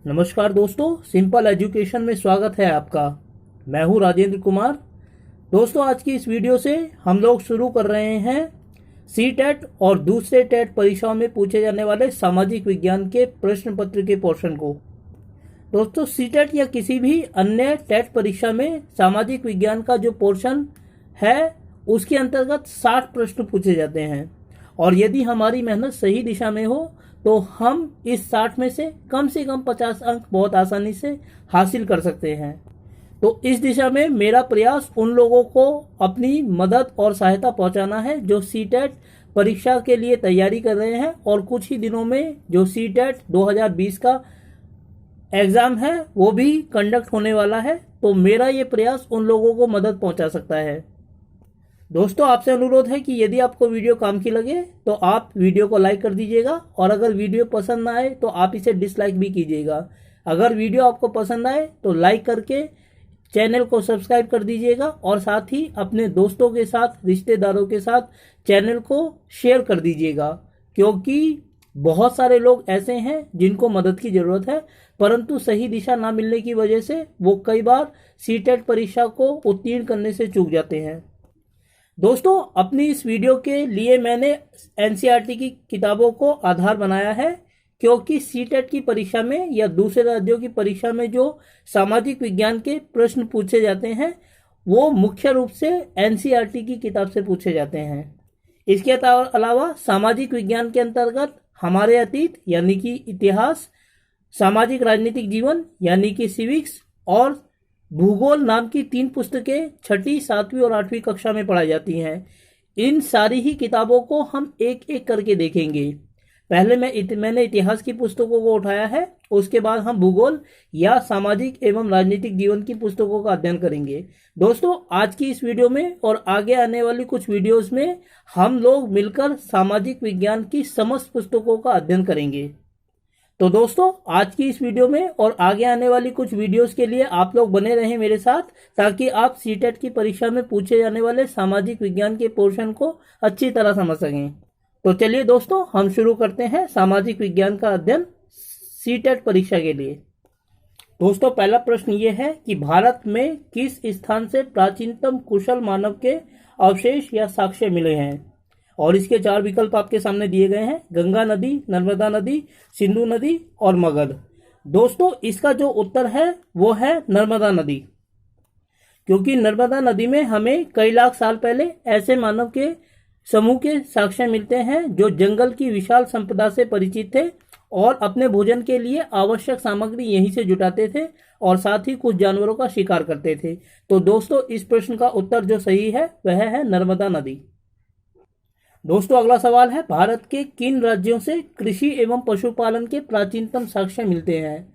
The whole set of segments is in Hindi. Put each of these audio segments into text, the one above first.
नमस्कार दोस्तों, सिंपल एजुकेशन में स्वागत है आपका। मैं हूं राजेंद्र कुमार। दोस्तों, आज की इस वीडियो से हम लोग शुरू कर रहे हैं सी टेट और दूसरे टेट परीक्षाओं में पूछे जाने वाले सामाजिक विज्ञान के प्रश्न पत्र के पोर्शन को। दोस्तों, सी टेट या किसी भी अन्य टेट परीक्षा में सामाजिक विज्ञान का जो पोर्शन है उसके अंतर्गत 60 प्रश्न पूछे जाते हैं और यदि हमारी मेहनत सही दिशा में हो तो हम इस 60 में से कम 50 अंक बहुत आसानी से हासिल कर सकते हैं। तो इस दिशा में मेरा प्रयास उन लोगों को अपनी मदद और सहायता पहुंचाना है जो सी टेट परीक्षा के लिए तैयारी कर रहे हैं और कुछ ही दिनों में जो सी टेट 2020 का एग्ज़ाम है वो भी कंडक्ट होने वाला है। तो मेरा ये प्रयास उन लोगों को मदद पहुंचा सकता है। दोस्तों, आपसे अनुरोध है कि यदि आपको वीडियो काम की लगे तो आप वीडियो को लाइक कर दीजिएगा और अगर वीडियो पसंद ना आए तो आप इसे डिसलाइक भी कीजिएगा। अगर वीडियो आपको पसंद आए तो लाइक करके चैनल को सब्सक्राइब कर दीजिएगा और साथ ही अपने दोस्तों के साथ, रिश्तेदारों के साथ चैनल को शेयर कर दीजिएगा, क्योंकि बहुत सारे लोग ऐसे हैं जिनको मदद की ज़रूरत है परंतु सही दिशा ना मिलने की वजह से वो कई बार सी टेट परीक्षा को उत्तीर्ण करने से चूक जाते हैं। दोस्तों, अपनी इस वीडियो के लिए मैंने एनसीईआरटी की किताबों को आधार बनाया है, क्योंकि सी टेट की परीक्षा में या दूसरे राज्यों की परीक्षा में जो सामाजिक विज्ञान के प्रश्न पूछे जाते हैं वो मुख्य रूप से एनसीईआरटी की किताब से पूछे जाते हैं। इसके अलावा सामाजिक विज्ञान के अंतर्गत हमारे अतीत यानी कि इतिहास, सामाजिक राजनीतिक जीवन यानी कि सिविक्स और भूगोल नाम की 3 पुस्तकें 6ठी, 7वीं और 8वीं कक्षा में पढ़ाई जाती हैं। इन सारी ही किताबों को हम एक एक करके देखेंगे। पहले मैंने इतिहास की पुस्तकों को उठाया है, उसके बाद हम भूगोल या सामाजिक एवं राजनीतिक जीवन की पुस्तकों का अध्ययन करेंगे। दोस्तों, आज की इस वीडियो में और आगे आने वाली कुछ वीडियोस में हम लोग मिलकर सामाजिक विज्ञान की समस्त पुस्तकों का अध्ययन करेंगे। तो दोस्तों, आज की इस वीडियो में और आगे आने वाली कुछ वीडियोस के लिए आप लोग बने रहें मेरे साथ, ताकि आप सी टेट की परीक्षा में पूछे जाने वाले सामाजिक विज्ञान के पोर्शन को अच्छी तरह समझ सकें। तो चलिए दोस्तों, हम शुरू करते हैं सामाजिक विज्ञान का अध्ययन सी टेट परीक्षा के लिए। दोस्तों, पहला प्रश्न ये है कि भारत में किस स्थान से प्राचीनतम कुशल मानव के अवशेष या साक्ष्य मिले हैं? और इसके 4 विकल्प आपके सामने दिए गए हैं: गंगा नदी, नर्मदा नदी, सिंधु नदी और मगध। दोस्तों, इसका जो उत्तर है वो है नर्मदा नदी, क्योंकि नर्मदा नदी में हमें कई लाख साल पहले ऐसे मानव के समूह के साक्ष्य मिलते हैं जो जंगल की विशाल संपदा से परिचित थे और अपने भोजन के लिए आवश्यक सामग्री यहीं से जुटाते थे और साथ ही कुछ जानवरों का शिकार करते थे। तो दोस्तों, इस प्रश्न का उत्तर जो सही है वह है नर्मदा नदी। दोस्तों, अगला सवाल है, भारत के किन राज्यों से कृषि एवं पशुपालन के प्राचीनतम साक्ष्य मिलते हैं?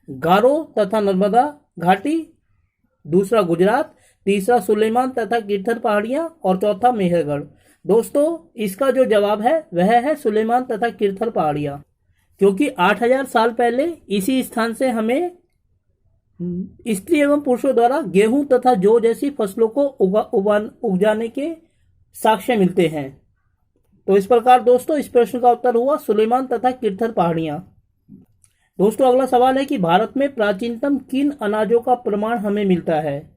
गारो तथा नर्मदा घाटी, दूसरा गुजरात, तीसरा सुलेमान तथा किरथर पहाड़ियां और चौथा मेहरगढ़। दोस्तों, इसका जो जवाब है वह है सुलेमान तथा किरथर पहाड़ियां, क्योंकि 8000 साल पहले इसी स्थान से हमें स्त्री एवं पुरुषों द्वारा गेहूं तथा जौ जैसी फसलों को उगाने के साक्ष्य मिलते हैं। तो इस प्रकार दोस्तों, इस प्रश्न का उत्तर हुआ सुलेमान तथा किरथर पहाड़ियां। दोस्तों, अगला सवाल है कि भारत में प्राचीनतम किन अनाजों का प्रमाण हमें मिलता है?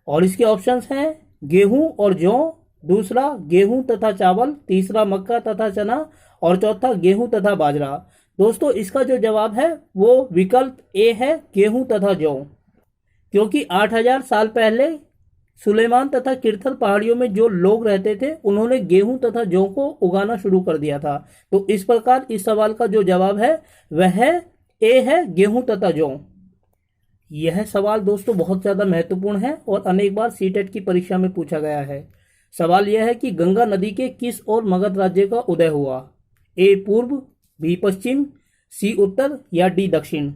और इसके ऑप्शंस हैं गेहूं और जौ, दूसरा गेहूं तथा चावल, तीसरा मक्का तथा चना और चौथा गेहूं तथा बाजरा। दोस्तों, इसका जो जवाब है वो विकल्प ए है, गेहूं तथा जौ, क्योंकि 8000 साल पहले सुलेमान तथा किरथर पहाड़ियों में जो लोग रहते थे उन्होंने गेहूं तथा जौ को उगाना शुरू कर दिया था। तो इस प्रकार इस सवाल का जो जवाब है वह ए है, गेहूं तथा जौ। यह सवाल दोस्तों बहुत ज़्यादा महत्वपूर्ण है और अनेक बार सी टेट की परीक्षा में पूछा गया है। सवाल यह है कि गंगा नदी के किस ओर मगध राज्य का उदय हुआ? ए पूर्व, बी पश्चिम, सी उत्तर या डी दक्षिण।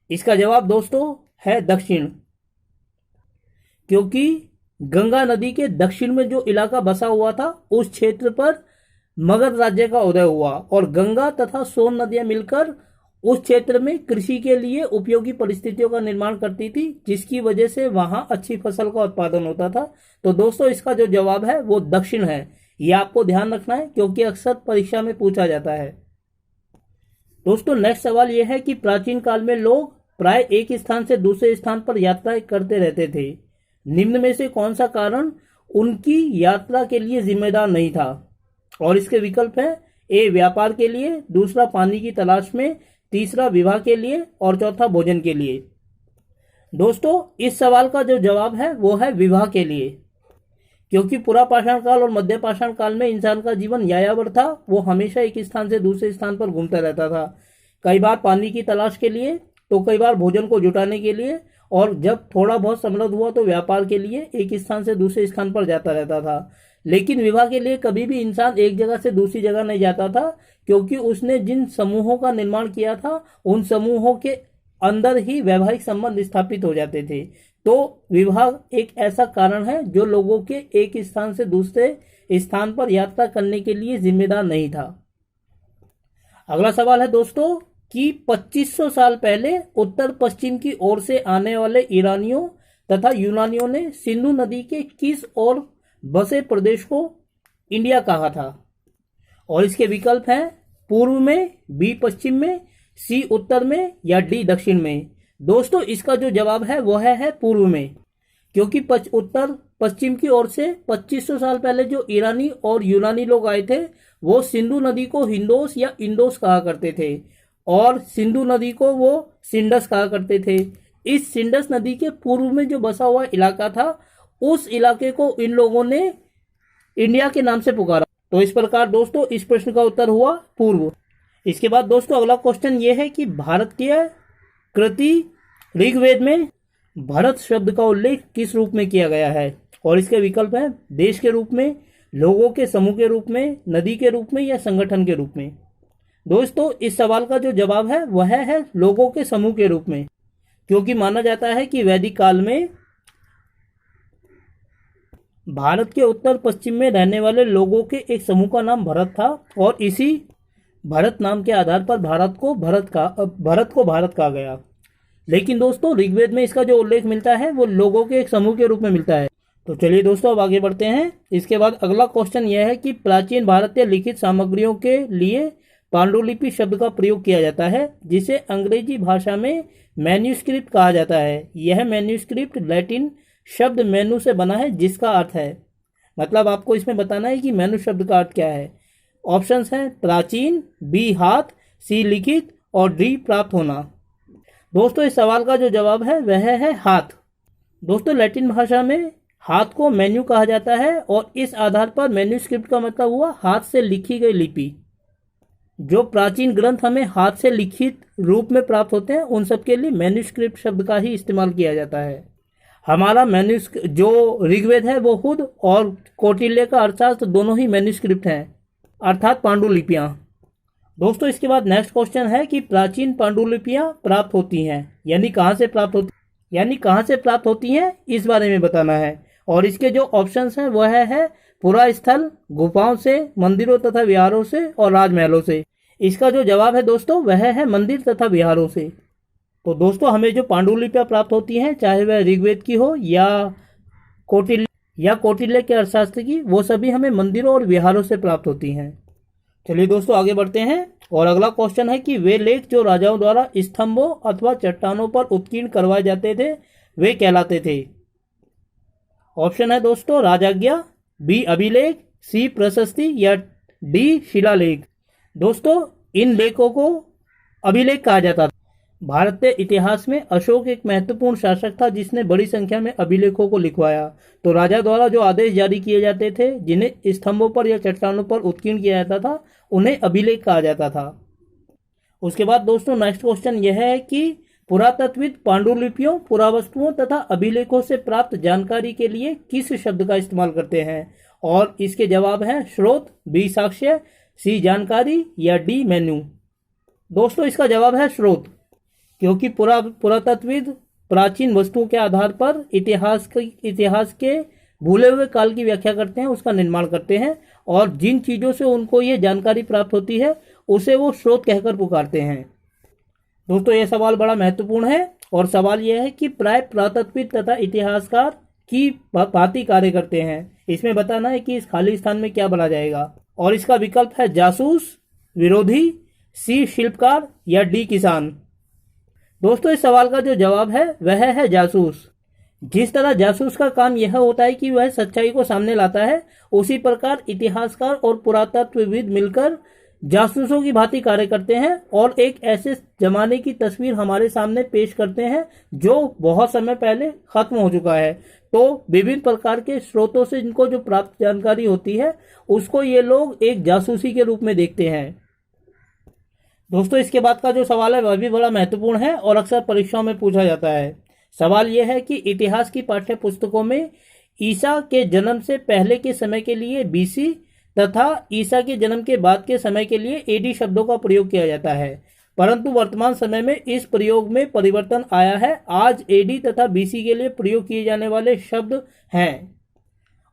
इसका जवाब दोस्तों है दक्षिण, क्योंकि गंगा नदी के दक्षिण में जो इलाका बसा हुआ था उस क्षेत्र पर मगध राज्य का उदय हुआ और गंगा तथा सोन नदियां मिलकर उस क्षेत्र में कृषि के लिए उपयोगी परिस्थितियों का निर्माण करती थी, जिसकी वजह से वहां अच्छी फसल का उत्पादन होता था। तो दोस्तों, इसका जो जवाब है वो दक्षिण है। यह आपको ध्यान रखना है क्योंकि अक्सर परीक्षा में पूछा जाता है। दोस्तों नेक्स्ट सवाल यह है कि प्राचीन काल में लोग प्राय एक स्थान से दूसरे स्थान पर यात्रा करते रहते थे। निम्न में से कौन सा कारण उनकी यात्रा के लिए जिम्मेदार नहीं था? और इसके विकल्प है ए व्यापार के लिए, दूसरा पानी की तलाश में, तीसरा विवाह के लिए और चौथा भोजन के लिए। दोस्तों इस सवाल का जो जवाब है वो है विवाह के लिए, क्योंकि पूरा पाषाण काल और मध्य पाषाण काल में इंसान का जीवन यायावर था। वो हमेशा एक स्थान से दूसरे स्थान पर घूमता रहता था, कई बार पानी की तलाश के लिए तो कई बार भोजन को जुटाने के लिए, और जब थोड़ा बहुत समृद्ध हुआ तो व्यापार के लिए एक स्थान से दूसरे स्थान पर जाता रहता था। लेकिन विवाह के लिए कभी भी इंसान एक जगह से दूसरी जगह नहीं जाता था, क्योंकि उसने जिन समूहों का निर्माण किया था उन समूहों के अंदर ही वैवाहिक संबंध स्थापित हो जाते थे। तो विवाह एक ऐसा कारण है जो लोगों के एक स्थान से दूसरे स्थान पर यात्रा करने के लिए जिम्मेदार नहीं था। अगला सवाल है दोस्तों कि 2500 साल पहले उत्तर पश्चिम की ओर से आने वाले ईरानियों तथा यूनानियों ने सिंधु नदी के किस ओर बसे प्रदेश को इंडिया कहा था? और इसके विकल्प हैं पूर्व में, बी पश्चिम में, सी उत्तर में या डी दक्षिण में। दोस्तों इसका जो जवाब है वह है पूर्व में, क्योंकि उत्तर पश्चिम की ओर से 2500 साल पहले जो ईरानी और यूनानी लोग आए थे वो सिंधु नदी को हिंदोस या इंडोस कहा करते थे, और सिंधु नदी को वो सिंडस कहा करते थे। इस सिंडस नदी के पूर्व में जो बसा हुआ इलाका था उस इलाके को इन लोगों ने इंडिया के नाम से पुकारा। तो इस प्रकार दोस्तों इस प्रश्न का उत्तर हुआ पूर्व। इसके बाद दोस्तों अगला क्वेश्चन ये है कि भारतीय कृति ऋग्वेद में भरत शब्द का उल्लेख किस रूप में किया गया है? और इसके विकल्प है देश के रूप में, लोगों के समूह के रूप में, नदी के रूप में या संगठन के रूप में। दोस्तों इस सवाल का जो जवाब है वह है लोगों के समूह के रूप में, क्योंकि माना जाता है कि वैदिक काल में भारत के उत्तर पश्चिम में रहने वाले लोगों के एक समूह का नाम भरत था, और इसी भरत नाम के आधार पर भारत को भारत कहा गया। लेकिन दोस्तों ऋग्वेद में इसका जो उल्लेख मिलता है वो लोगों के एक समूह के रूप में मिलता है। तो चलिए दोस्तों अब आगे बढ़ते हैं। इसके बाद अगला क्वेश्चन यह है कि प्राचीन भारतीय लिखित सामग्रियों के लिए पांडुलिपि शब्द का प्रयोग किया जाता है, जिसे अंग्रेजी भाषा में मैन्यूस्क्रिप्ट कहा जाता है। यह मैन्यूस्क्रिप्ट लैटिन शब्द मेनू से बना है, जिसका अर्थ है, मतलब आपको इसमें बताना है कि मेनू शब्द का अर्थ क्या है। ऑप्शंस हैं प्राचीन, बी हाथ, सी लिखित और डी प्राप्त होना। दोस्तों इस सवाल का जो जवाब है वह है हाथ। दोस्तों लैटिन भाषा में हाथ को मेन्यू कहा जाता है, और इस आधार पर मैन्यूस्क्रिप्ट का मतलब हुआ हाथ से लिखी गई लिपि। जो प्राचीन ग्रंथ हमें हाथ से लिखित रूप में प्राप्त होते हैं उन सब के लिए मैन्यूस्क्रिप्ट शब्द का ही इस्तेमाल किया जाता है। हमारा जो ऋग्वेद है वो खुद और कौटिल्य का अर्थशास्त्र दोनों ही मैन्यूस्क्रिप्ट हैं, अर्थात पांडुलिपियाँ। दोस्तों इसके बाद नेक्स्ट क्वेश्चन है कि प्राचीन पांडुलिपियाँ प्राप्त होती हैं, यानी कहाँ से प्राप्त होती हैं इस बारे में बताना है। और इसके जो ऑप्शंस हैं वह है पुरा स्थल, गुफाओं से, मंदिरों तथा विहारों से और राजमहलों से। इसका जो जवाब है दोस्तों वह है मंदिर तथा विहारों से। तो दोस्तों हमें जो पांडुलिपियाँ प्राप्त होती हैं, चाहे वह ऋग्वेद की हो या कौटिल्य के अर्थशास्त्र की, वो सभी हमें मंदिरों और विहारों से प्राप्त होती हैं। चलिए दोस्तों आगे बढ़ते हैं। और अगला क्वेश्चन है कि वे लेख जो राजाओं द्वारा स्तंभों अथवा चट्टानों पर उत्कीर्ण करवाए जाते थे वे कहलाते थे। ऑप्शन है दोस्तों राजाज्ञा, बी अभिलेख, सी प्रशस्ति या डी शिलालेख। दोस्तों इन लेखों को अभिलेख कहा जाता था। भारतीय इतिहास में अशोक एक महत्वपूर्ण शासक था जिसने बड़ी संख्या में अभिलेखों को लिखवाया। तो राजा द्वारा जो आदेश जारी किए जाते थे, जिन्हें स्तंभों पर या चट्टानों पर उत्कीर्ण किया जाता था, उन्हें अभिलेख कहा जाता था। उसके बाद दोस्तों नेक्स्ट क्वेश्चन यह है कि पुरातत्वविद पांडुलिपियों, पुरावस्तुओं तथा अभिलेखों से प्राप्त जानकारी के लिए किस शब्द का इस्तेमाल करते हैं? और इसके जवाब हैं स्रोत, बी साक्ष्य, सी जानकारी या डी मेन्यू। दोस्तों इसका जवाब है स्रोत, क्योंकि पुरातत्वविद प्राचीन वस्तुओं के आधार पर इतिहास के भूले हुए काल की व्याख्या करते हैं, उसका निर्माण करते हैं, और जिन चीज़ों से उनको ये जानकारी प्राप्त होती है उसे वो स्रोत कहकर पुकारते हैं। दोस्तों ये सवाल बड़ा महत्वपूर्ण है, और सवाल यह है कि प्राय पुरातत्वविद तथा इतिहासकार की भांति कार्य करते हैं। इसमें बताना है कि इस खाली स्थान में क्या भरा जाएगा। और इसका विकल्प है जासूस, विरोधी, सी शिल्पकार या डी किसान। दोस्तों इस सवाल का जो जवाब है वह है जासूस। जिस तरह जासूस का काम यह होता है कि वह सच्चाई को सामने लाता है, उसी प्रकार इतिहासकार और पुरातत्वविद मिलकर जासूसों की भांति कार्य करते हैं और एक ऐसे जमाने की तस्वीर हमारे सामने पेश करते हैं जो बहुत समय पहले खत्म हो चुका है। तो विभिन्न प्रकार के स्रोतों से इनको जो प्राप्त जानकारी होती है उसको ये लोग एक जासूसी के रूप में देखते हैं। दोस्तों इसके बाद का जो सवाल है वह भी बड़ा महत्वपूर्ण है और अक्सर परीक्षाओं में पूछा जाता है। सवाल यह है कि इतिहास की पाठ्य पुस्तकों में ईसा के जन्म से पहले के समय के लिए बीसी तथा ईसा के जन्म के बाद के समय के लिए एडी शब्दों का प्रयोग किया जाता है, परंतु वर्तमान समय में इस प्रयोग में परिवर्तन आया है। आज एडी तथा बीसी के लिए प्रयोग किए जाने वाले शब्द हैं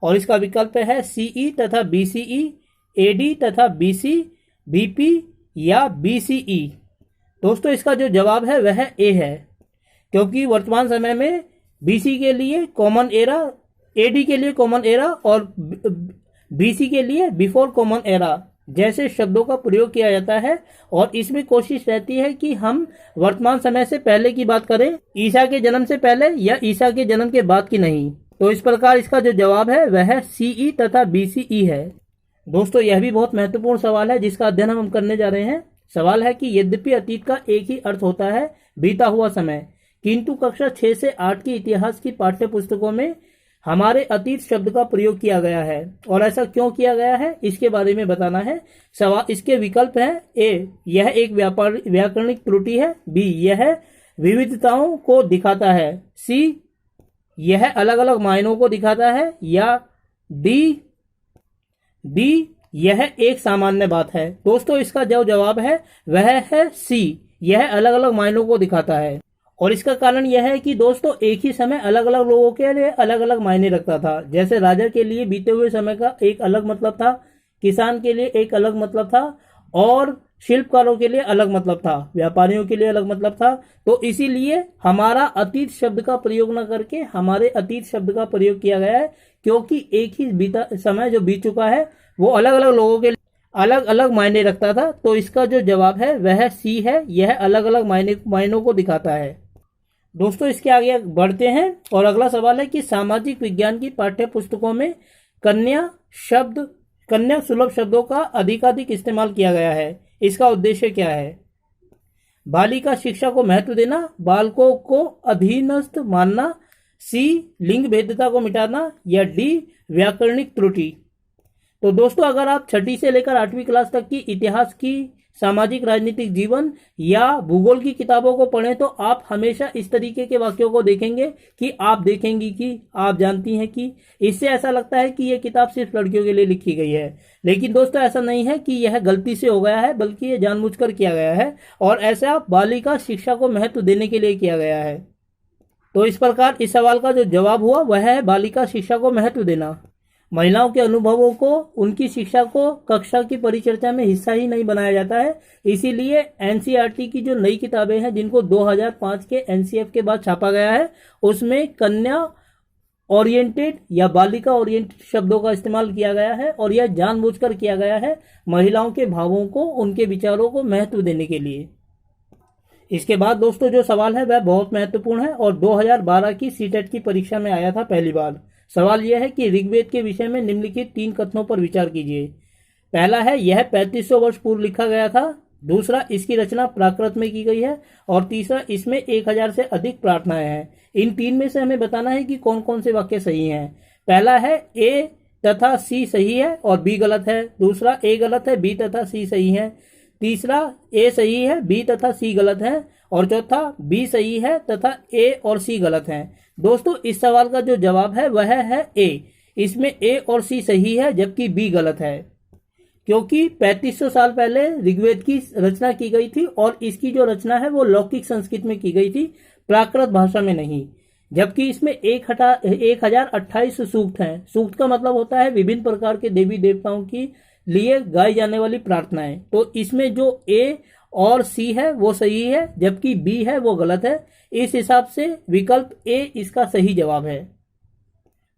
और इसका विकल्प है सीई तथा बीसीई, एडी तथा बीसी, बीपी या बीसीई। दोस्तों इसका जो जवाब है वह ए है, क्योंकि वर्तमान समय में बीसी के लिए कॉमन एरा, एडी के लिए कॉमन एरा और बीसी के लिए बिफोर कॉमन एरा जैसे शब्दों का प्रयोग किया जाता है और इसमें कोशिश रहती है कि हम वर्तमान समय से पहले की बात करें, ईसा के जन्म से पहले या ईसा के जन्म के बाद की नहीं। तो इस प्रकार इसका जो जवाब है वह सीई तथा बीसीई है। दोस्तों यह भी बहुत महत्वपूर्ण सवाल है जिसका अध्ययन हम करने जा रहे हैं। सवाल है कि यद्यपि अतीत का एक ही अर्थ होता है, बीता हुआ समय, किंतु कक्षा 6 से 8 की इतिहास की पाठ्य पुस्तकों में हमारे अतीत शब्द का प्रयोग किया गया है और ऐसा क्यों किया गया है इसके बारे में बताना है। सवाल इसके विकल्प हैं ए, यह एक व्याकरणिक त्रुटि है, बी, यह विविधताओं को दिखाता है, सी, यह अलग अलग मायनों को दिखाता है, या डी, यह एक सामान्य बात है। दोस्तों इसका जो जवाब है वह है सी, यह अलग अलग मायनों को दिखाता है और इसका कारण यह है कि दोस्तों एक ही समय अलग अलग लोगों के लिए अलग अलग मायने रखता था। जैसे राजा के लिए बीते हुए समय का एक अलग मतलब था, किसान के लिए एक अलग मतलब था और शिल्पकारों के लिए अलग मतलब था, व्यापारियों के लिए अलग मतलब था। तो इसीलिए हमारा अतीत शब्द का प्रयोग न करके हमारे अतीत शब्द का प्रयोग किया गया है, क्योंकि एक ही बीता समय जो बीत चुका है वो अलग अलग लोगों के लिए अलग अलग मायने रखता था। तो इसका जो जवाब है वह सी है, यह अलग अलग मायनों को दिखाता है। दोस्तों इसके आगे बढ़ते हैं और अगला सवाल है कि सामाजिक विज्ञान की पाठ्य पुस्तकों में कन्या सुलभ शब्दों का अधिकाधिक इस्तेमाल किया गया है। इसका उद्देश्य क्या है? बालिका शिक्षा को महत्व देना, बालकों को अधीनस्थ मानना, सी, लिंग भेदता को मिटाना, या डी, व्याकरणिक त्रुटि। तो दोस्तों अगर आप 6ठी से लेकर 8वीं क्लास तक की इतिहास की, सामाजिक राजनीतिक जीवन या भूगोल की किताबों को पढ़ें तो आप हमेशा इस तरीके के वाक्यों को देखेंगे कि आप देखेंगी कि, आप जानती हैं कि। इससे ऐसा लगता है कि यह किताब सिर्फ लड़कियों के लिए लिखी गई है, लेकिन दोस्तों ऐसा नहीं है कि यह गलती से हो गया है, बल्कि यह जानबूझकर किया गया है और ऐसा बालिका शिक्षा को महत्व देने के लिए किया गया है। तो इस प्रकार इस सवाल का जो जवाब हुआ वह है बालिका शिक्षा को महत्व देना। महिलाओं के अनुभवों को, उनकी शिक्षा को कक्षा की परिचर्चा में हिस्सा ही नहीं बनाया जाता है। इसीलिए एनसीईआरटी की जो नई किताबें हैं जिनको 2005 के एनसीएफ के बाद छापा गया है, उसमें कन्या ओरिएंटेड या बालिका ओरिएंटेड शब्दों का इस्तेमाल किया गया है और यह जानबूझकर किया गया है महिलाओं के भावों को, उनके विचारों को महत्व देने के लिए। इसके बाद दोस्तों जो सवाल है वह बहुत महत्वपूर्ण है और 2012 की सीटेट की परीक्षा में आया था पहली बार। सवाल यह है कि ऋग्वेद के विषय में निम्नलिखित 3 कथनों पर विचार कीजिए। पहला है यह 3500 वर्ष पूर्व लिखा गया था, दूसरा इसकी रचना प्राकृत में की गई है और तीसरा इसमें 1000 से अधिक प्रार्थनाएं हैं। इन 3 में से हमें बताना है कि कौन कौन से वाक्य सही हैं। पहला है ए तथा सी सही है और बी गलत है, दूसरा ए गलत है, बी तथा सी सही है, तीसरा ए सही है, बी तथा सी गलत है और चौथा बी सही है तथा ए और सी गलत है। दोस्तों इस सवाल का जो जवाब है वह है ए, इसमें ए और सी सही है जबकि बी गलत है, क्योंकि 3500 साल पहले ऋग्वेद की रचना की गई थी और इसकी जो रचना है वो लौकिक संस्कृत में की गई थी, प्राकृत भाषा में नहीं। जबकि इसमें 1028 सूक्त हैं। सूक्त का मतलब होता है विभिन्न प्रकार के देवी देवताओं की लिए गाई जाने वाली प्रार्थनाएं। तो इसमें जो ए और सी है वो सही है जबकि बी है वो गलत है। इस हिसाब से विकल्प ए इसका सही जवाब है।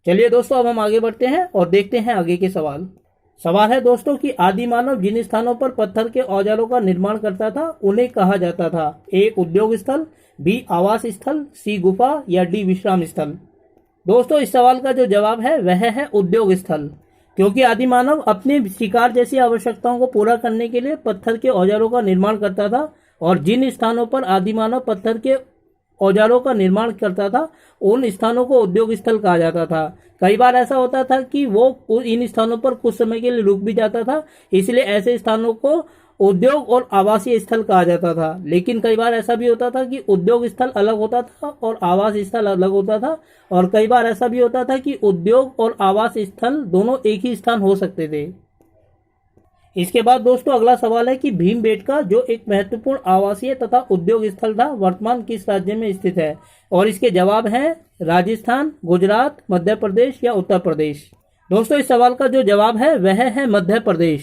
चलिए दोस्तों अब हम आगे बढ़ते हैं और देखते हैं आगे के सवाल। सवाल है दोस्तों कि आदि मानव जिन स्थानों पर पत्थर के औजारों का निर्माण करता था उन्हें कहा जाता था? ए उद्योग स्थल, बी आवास स्थल, सी गुफा या डी विश्राम स्थल। दोस्तों इस सवाल का जो जवाब है वह है उद्योग स्थल, क्योंकि आदि मानव अपने शिकार जैसी आवश्यकताओं को पूरा करने के लिए पत्थर के औजारों का निर्माण करता था, और जिन स्थानों पर आदि मानव पत्थर के औजारों का निर्माण करता था उन स्थानों को उद्योग स्थल कहा जाता था। कई बार ऐसा होता था कि वो इन स्थानों पर कुछ समय के लिए रुक भी जाता था, इसलिए ऐसे स्थानों को उद्योग और आवासीय स्थल कहा जाता था। लेकिन कई बार ऐसा भी होता था कि उद्योग स्थल अलग होता था और आवास स्थल अलग होता था, और कई बार ऐसा भी होता था कि उद्योग और आवास स्थल दोनों एक ही स्थान हो सकते थे। इसके बाद दोस्तों अगला सवाल है कि भीमबेटका जो एक महत्वपूर्ण आवासीय तथा उद्योग स्थल था वर्तमान किस राज्य में स्थित है? और इसके जवाब हैं राजस्थान, गुजरात, मध्य प्रदेश या उत्तर प्रदेश। दोस्तों इस सवाल का जो जवाब है वह है मध्य प्रदेश,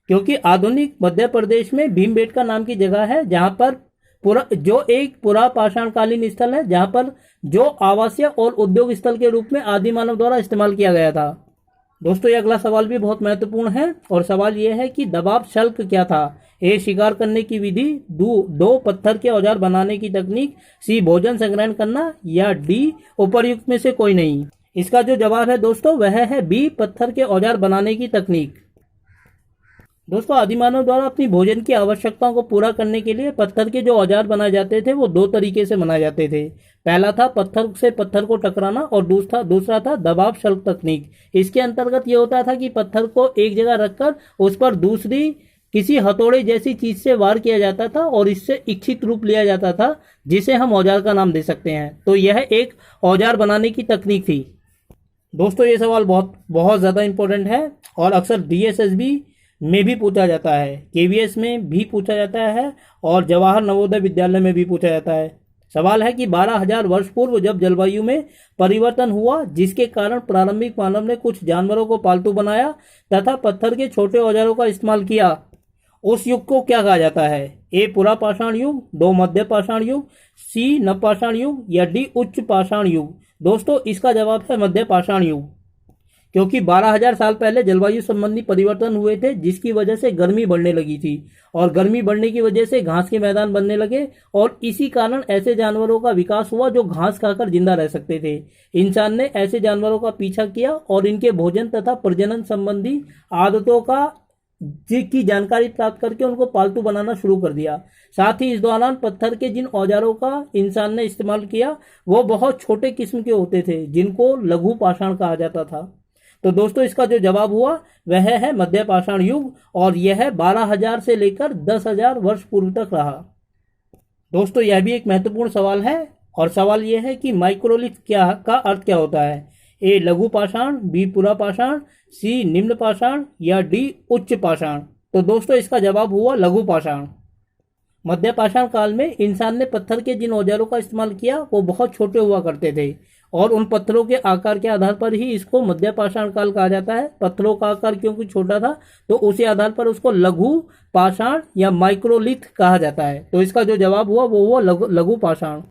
क्योंकि आधुनिक मध्य प्रदेश में भीमबेटका नाम की जगह है जहां पर जो एक पुरा पाषाणकालीन स्थल है, जहां पर जो आवासीय और उद्योग स्थल के रूप में आदि मानव द्वारा इस्तेमाल किया गया था। दोस्तों ये अगला सवाल भी बहुत महत्वपूर्ण है, और सवाल यह है कि दबाव शल्क क्या था? ए शिकार करने की विधि, दो पत्थर के औजार बनाने की तकनीक, सी भोजन संग्रहण करना या डी उपर्युक्त में से कोई नहीं। इसका जो जवाब है दोस्तों वह है बी पत्थर के औजार बनाने की तकनीक। दोस्तों आदिमानव द्वारा अपनी भोजन की आवश्यकताओं को पूरा करने के लिए पत्थर के जो औजार बनाए जाते थे वो दो तरीके से बनाए जाते थे। पहला था पत्थर से पत्थर को टकराना और दूसरा था दबाव शल्क तकनीक। इसके अंतर्गत ये होता था कि पत्थर को एक जगह रखकर उस पर दूसरी किसी हथौड़े जैसी चीज से वार किया जाता था और इससे इच्छित रूप लिया जाता था, जिसे हम औजार का नाम दे सकते हैं। तो यह एक औजार बनाने की तकनीक थी। दोस्तों ये सवाल बहुत ज़्यादा इंपॉर्टेंट है और अक्सर DSSB में भी पूछा जाता है, KVS में भी पूछा जाता है और जवाहर नवोदय विद्यालय में भी पूछा जाता है। सवाल है कि 12,000 वर्ष पूर्व जब जलवायु में परिवर्तन हुआ जिसके कारण प्रारंभिक मानव ने कुछ जानवरों को पालतू बनाया तथा पत्थर के छोटे औजारों का इस्तेमाल किया, उस युग को क्या कहा जाता है? ए पुरा पाषाण युग, दो मध्य पाषाण युग, सी नवपाषाण युग या डी उच्च पाषाण युग। दोस्तों इसका जवाब है मध्य पाषाण युग, क्योंकि 12,000 साल पहले जलवायु संबंधी परिवर्तन हुए थे जिसकी वजह से गर्मी बढ़ने लगी थी और गर्मी बढ़ने की वजह से घास के मैदान बनने लगे और इसी कारण ऐसे जानवरों का विकास हुआ जो घास खाकर जिंदा रह सकते थे। इंसान ने ऐसे जानवरों का पीछा किया और इनके भोजन तथा प्रजनन संबंधी आदतों की जानकारी प्राप्त करके उनको पालतू बनाना शुरू कर दिया। साथ ही इस दौरान पत्थर के जिन औजारों का इंसान ने इस्तेमाल किया वो बहुत छोटे किस्म के होते थे जिनको लघु पाषाण कहा जाता था। तो दोस्तों इसका जो जवाब हुआ वह है मध्य पाषाण युग और यह 12,000 से लेकर 10,000 वर्ष पूर्व तक रहा। दोस्तों यह भी एक महत्वपूर्ण सवाल है और सवाल यह है कि माइक्रोलिथ का अर्थ क्या होता है? ए लघु पाषाण, बी पुरा पाषाण, सी निम्न पाषाण या डी उच्च पाषाण। तो दोस्तों इसका जवाब हुआ लघु पाषाण। मध्य पाषाण काल में इंसान ने पत्थर के जिन औजारों का इस्तेमाल किया वो बहुत छोटे हुआ करते थे और उन पत्थरों के आकार के आधार पर ही इसको मध्य पाषाण काल कहा जाता है। पत्थरों का आकार क्योंकि छोटा था तो उसी आधार पर उसको लघु पाषाण या माइक्रोलिथ कहा जाता है। तो इसका जो जवाब हुआ वो हुआ लघु पाषाण।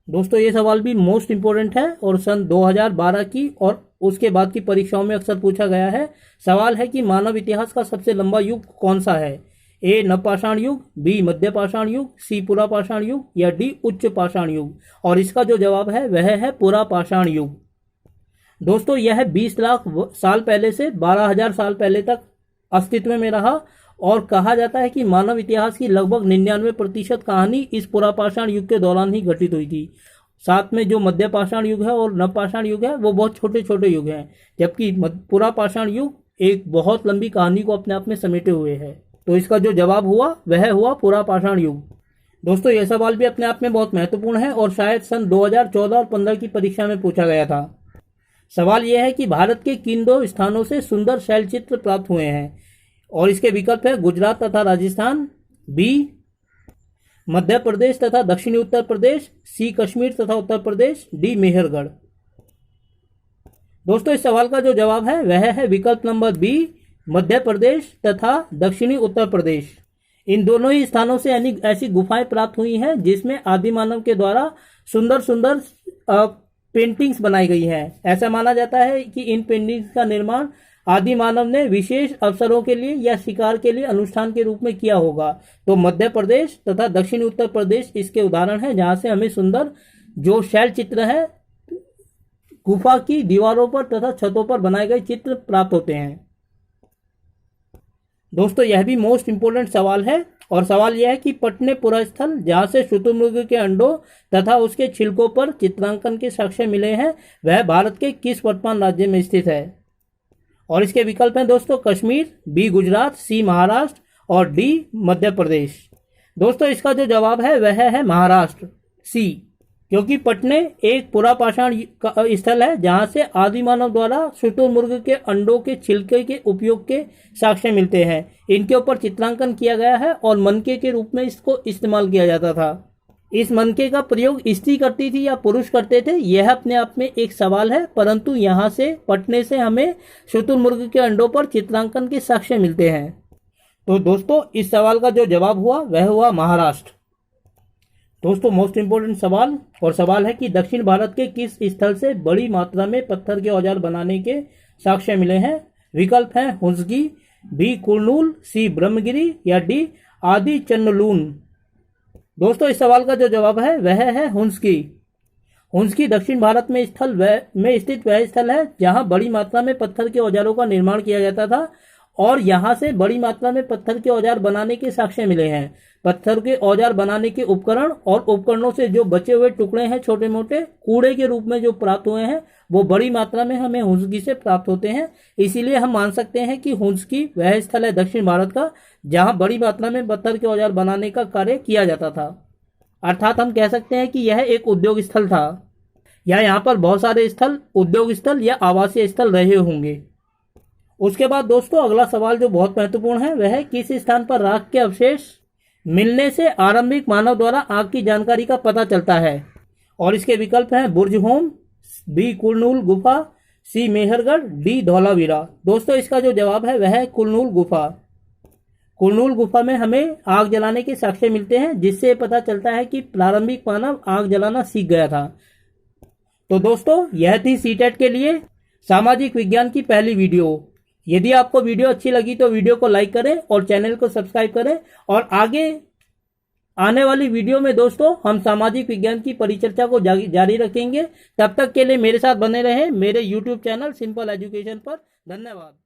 दोस्तों ये सवाल भी मोस्ट इंपोर्टेंट है और सन 2012 की और उसके बाद की परीक्षाओं में अक्सर पूछा गया है। सवाल है कि मानव इतिहास का सबसे लंबा युग कौन सा है? ए नवपाषाण युग, बी मध्य पाषाण युग, सी पुरा पाषाण युग या डी उच्च पाषाण युग। और इसका जो जवाब है वह है पुरा पाषाण युग। दोस्तों यह 20 लाख साल पहले से 12,000 साल पहले तक अस्तित्व में रहा और कहा जाता है कि मानव इतिहास की लगभग 99% कहानी इस पुरा पाषाण युग के दौरान ही घटित हुई थी। साथ में जो मध्य पाषाण युग है और नवपाषाण युग है वो बहुत छोटे छोटे युग हैं, जबकि पुरा पाषाण युग एक बहुत लंबी कहानी को अपने आप में समेटे हुए है। तो इसका जो जवाब हुआ वह हुआ पुरा पाषाण युग। दोस्तों यह सवाल भी अपने आप में बहुत महत्वपूर्ण है और शायद सन 2014 और 15 की परीक्षा में पूछा गया था। सवाल यह है कि भारत के किन दो स्थानों से सुंदर शैल चित्र प्राप्त हुए हैं? और इसके विकल्प है गुजरात तथा राजस्थान, बी मध्य प्रदेश तथा दक्षिणी उत्तर प्रदेश, सी कश्मीर तथा उत्तर प्रदेश, डी मेहरगढ़। दोस्तों इस सवाल का जो जवाब है वह है विकल्प नंबर बी मध्य प्रदेश तथा दक्षिणी उत्तर प्रदेश। इन दोनों ही स्थानों से ऐसी गुफाएं प्राप्त हुई हैं जिसमें आदि मानव के द्वारा सुंदर सुंदर पेंटिंग्स बनाई गई हैं। ऐसा माना जाता है कि इन पेंटिंग्स का निर्माण आदि मानव ने विशेष अवसरों के लिए या शिकार के लिए अनुष्ठान के रूप में किया होगा? तो मध्य प्रदेश तथा दक्षिणी उत्तर प्रदेश इसके उदाहरण हैं, जहां से हमें सुंदर जो शैल चित्र है गुफा की दीवारों पर तथा छतों पर बनाए गए चित्र प्राप्त होते हैं। दोस्तों यह भी मोस्ट इंपोर्टेंट सवाल है, और सवाल यह है कि पटनेपुरा स्थल जहां से शुतुरमुर्ग के अंडों तथा उसके छिलकों पर चित्रांकन के साक्ष्य मिले हैं, वह भारत के किस वर्तमान राज्य में स्थित है? और इसके विकल्प हैं दोस्तों कश्मीर, बी गुजरात, सी महाराष्ट्र और डी मध्य प्रदेश। दोस्तों इसका जो जवाब है वह है महाराष्ट्र, सी, क्योंकि पटने एक पुरापाषाण स्थल है जहां से आदिमानव द्वारा शुतुरमुर्ग के अंडों के छिलके के उपयोग के साक्ष्य मिलते हैं। इनके ऊपर चित्रांकन किया गया है और मनके के रूप में इसको इस्तेमाल किया जाता था। इस मनके का प्रयोग स्त्री करती थी या पुरुष करते थे, यह अपने आप में एक सवाल है, परंतु यहाँ से पटने से हमें शुतुरमुर्ग के अंडों पर चित्रांकन के साक्ष्य मिलते हैं। तो दोस्तों इस सवाल का जो जवाब हुआ वह हुआ महाराष्ट्र। दोस्तों मोस्ट इंपोर्टेंट सवाल, और सवाल है कि दक्षिण भारत के किस स्थल से बड़ी मात्रा में पत्थर के औजार बनाने के साक्ष्य मिले हैं? विकल्प हैं हुंसगी, बी कुरनूल, सी ब्रह्मगिरी या डी आदि चन्नलून। दोस्तों इस सवाल का जो जवाब है वह है हुंसकी। हुंसकी दक्षिण भारत में स्थित वह स्थल है जहां बड़ी मात्रा में पत्थर के औजारों का निर्माण किया जाता था, और यहां से बड़ी मात्रा में पत्थर के औजार बनाने के साक्ष्य मिले हैं। पत्थर के औजार बनाने के उपकरण और उपकरणों से जो बचे हुए टुकड़े हैं छोटे मोटे कूड़े के रूप में जो प्राप्त हुए हैं, वो बड़ी मात्रा में हमें हुंसकी से प्राप्त होते हैं। इसीलिए हम मान सकते हैं कि हुंसकी वह स्थल है दक्षिण भारत का जहां बड़ी मात्रा में पत्थर के औजार बनाने का कार्य किया जाता था। अर्थात हम कह सकते हैं कि यह एक उद्योग स्थल था, या यहाँ पर बहुत सारे स्थल उद्योग स्थल या आवासीय स्थल रहे होंगे। उसके बाद दोस्तों अगला सवाल जो बहुत महत्वपूर्ण है वह है किस स्थान पर राख के अवशेष मिलने से आरंभिक मानव द्वारा आग की जानकारी का पता चलता है? और इसके विकल्प हैं बुर्जहोम, बी कुरनूल गुफा, सी मेहरगढ़, डी धौलावीरा। दोस्तों इसका जो जवाब है वह है कुरनूल गुफा। कुरनूल गुफा में हमें आग जलाने के साक्ष्य मिलते हैं, जिससे पता चलता है कि प्रारंभिक मानव आग जलाना सीख गया था। तो दोस्तों यह थी सीटेट के लिए सामाजिक विज्ञान की पहली वीडियो। यदि आपको वीडियो अच्छी लगी तो वीडियो को लाइक करें और चैनल को सब्सक्राइब करें, और आगे आने वाली वीडियो में दोस्तों हम सामाजिक विज्ञान की परिचर्चा को जारी रखेंगे। तब तक के लिए मेरे साथ बने रहें मेरे YouTube चैनल सिंपल एजुकेशन पर। धन्यवाद।